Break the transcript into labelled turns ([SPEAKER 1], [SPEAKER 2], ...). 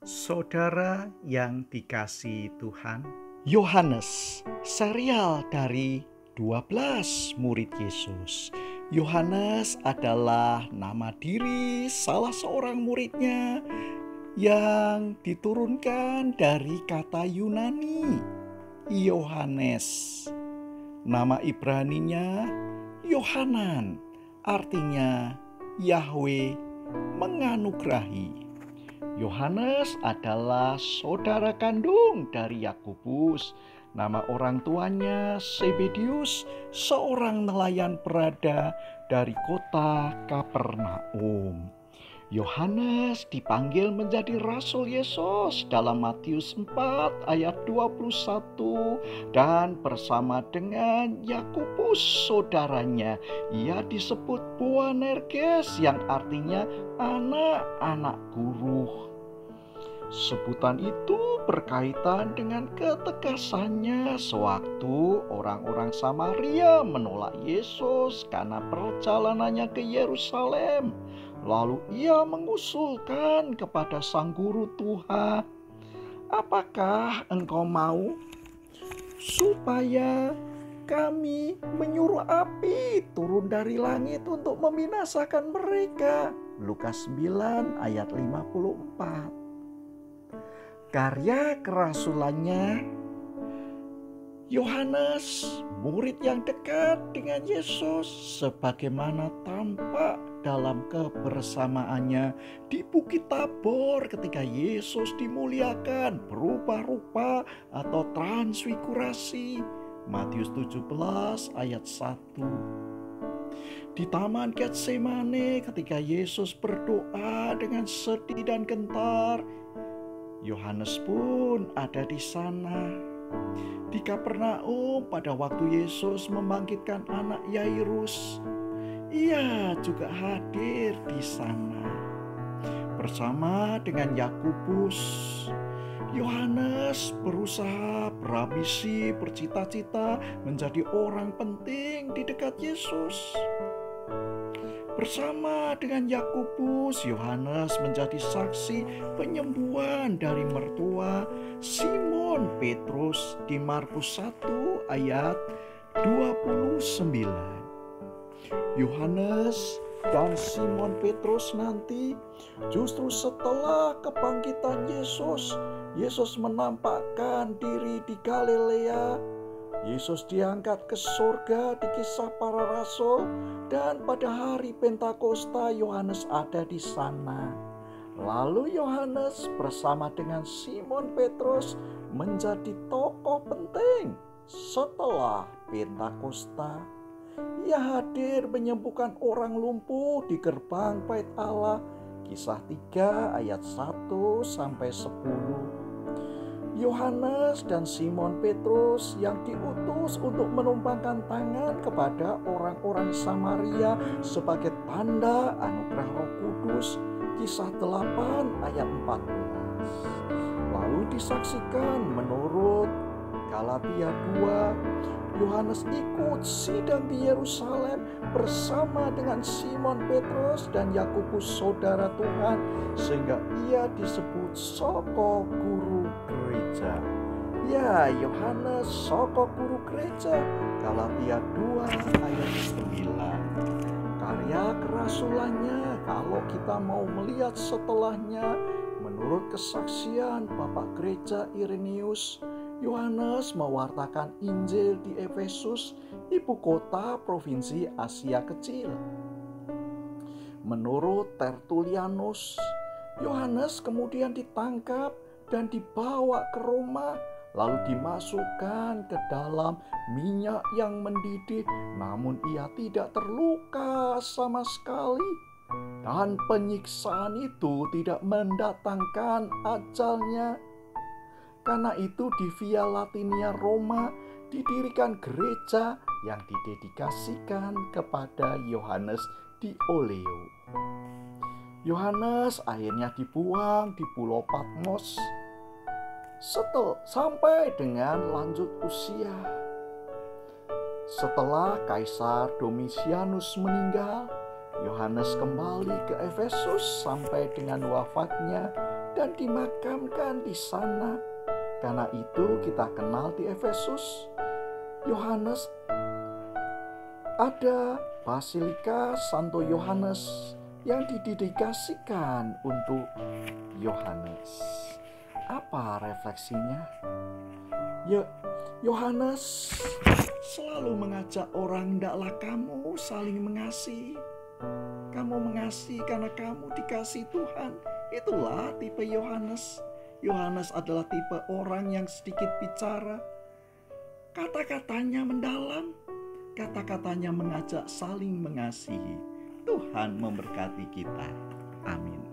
[SPEAKER 1] Saudara yang dikasihi Tuhan, Yohanes, serial dari 12 murid Yesus. Yohanes adalah nama diri salah seorang muridnya yang diturunkan dari kata Yunani, Yohanes. Nama Ibraninya Yohanan, artinya Yahweh menganugerahi. Yohanes adalah saudara kandung dari Yakobus. Nama orang tuanya Zebedius, seorang nelayan berada dari kota Kapernaum. Yohanes dipanggil menjadi Rasul Yesus dalam Matius 4 ayat 21, dan bersama dengan Yakobus saudaranya ia disebut Boanerges yang artinya anak-anak guru. Sebutan itu berkaitan dengan ketegasannya sewaktu orang-orang Samaria menolak Yesus karena perjalanannya ke Yerusalem. Lalu ia mengusulkan kepada sang guru Tuhan, "Apakah engkau mau supaya kami menyuruh api turun dari langit untuk membinasakan mereka?" Lukas 9 ayat 54. Karya kerasulannya, Yohanes, murid yang dekat dengan Yesus, sebagaimana tampak dalam kebersamaannya di Bukit Tabor ketika Yesus dimuliakan berubah rupa atau transfigurasi. Matius 17 ayat 1. Di Taman Getsemane ketika Yesus berdoa dengan sedih dan gentar, Yohanes pun ada di sana. Di Kapernaum pada waktu Yesus membangkitkan anak Yairus, ia juga hadir di sana. Bersama dengan Yakobus, Yohanes berusaha, berambisi, bercita-cita menjadi orang penting di dekat Yesus. Bersama dengan Yakobus, Yohanes menjadi saksi penyembuhan dari mertua Simon Petrus di Markus 1 ayat 29. Yohanes dan Simon Petrus nanti justru setelah kebangkitan Yesus, Yesus menampakkan diri di Galilea. Yesus diangkat ke surga di Kisah Para Rasul, dan pada hari Pentakosta Yohanes ada di sana. Lalu Yohanes bersama dengan Simon Petrus menjadi tokoh penting setelah Pentakosta. Ia hadir menyembuhkan orang lumpuh di gerbang Bait Allah. Kisah 3 ayat 1 sampai 10. Yohanes dan Simon Petrus yang diutus untuk menumpangkan tangan kepada orang-orang Samaria sebagai tanda anugerah Roh Kudus. Kisah 8 ayat 14. Lalu disaksikan menurut Galatia 2, Yohanes ikut sidang di Yerusalem bersama dengan Simon Petrus dan Yakobus saudara Tuhan, sehingga ia disebut soko guru gereja. Ya, Yohanes soko guru gereja. Galatia 2 ayat 9. Karya kerasulannya, kalau kita mau melihat setelahnya, menurut kesaksian Bapak Gereja Irenaeus, Yohanes mewartakan Injil di Efesus, ibu kota provinsi Asia Kecil. Menurut Tertullianus, Yohanes kemudian ditangkap dan dibawa ke Roma, lalu dimasukkan ke dalam minyak yang mendidih, namun ia tidak terluka sama sekali. Dan penyiksaan itu tidak mendatangkan ajalnya. Karena itu di Via Latinia Roma didirikan gereja yang didedikasikan kepada Yohanes di Oleo. Yohanes akhirnya dibuang di Pulau Patmos sampai dengan lanjut usia. Setelah Kaisar Domitianus meninggal, Yohanes kembali ke Efesus sampai dengan wafatnya dan dimakamkan di sana. Karena itu kita kenal di Efesus, Yohanes, ada Basilika Santo Yohanes yang didedikasikan untuk Yohanes. Apa refleksinya? Yohanes selalu mengajak orang, "Ndaklah kamu saling mengasihi. Kamu mengasihi karena kamu dikasihi Tuhan." Itulah tipe Yohanes. Yohanes adalah tipe orang yang sedikit bicara. Kata-katanya mendalam. Kata-katanya mengajak saling mengasihi. Tuhan memberkati kita. Amin.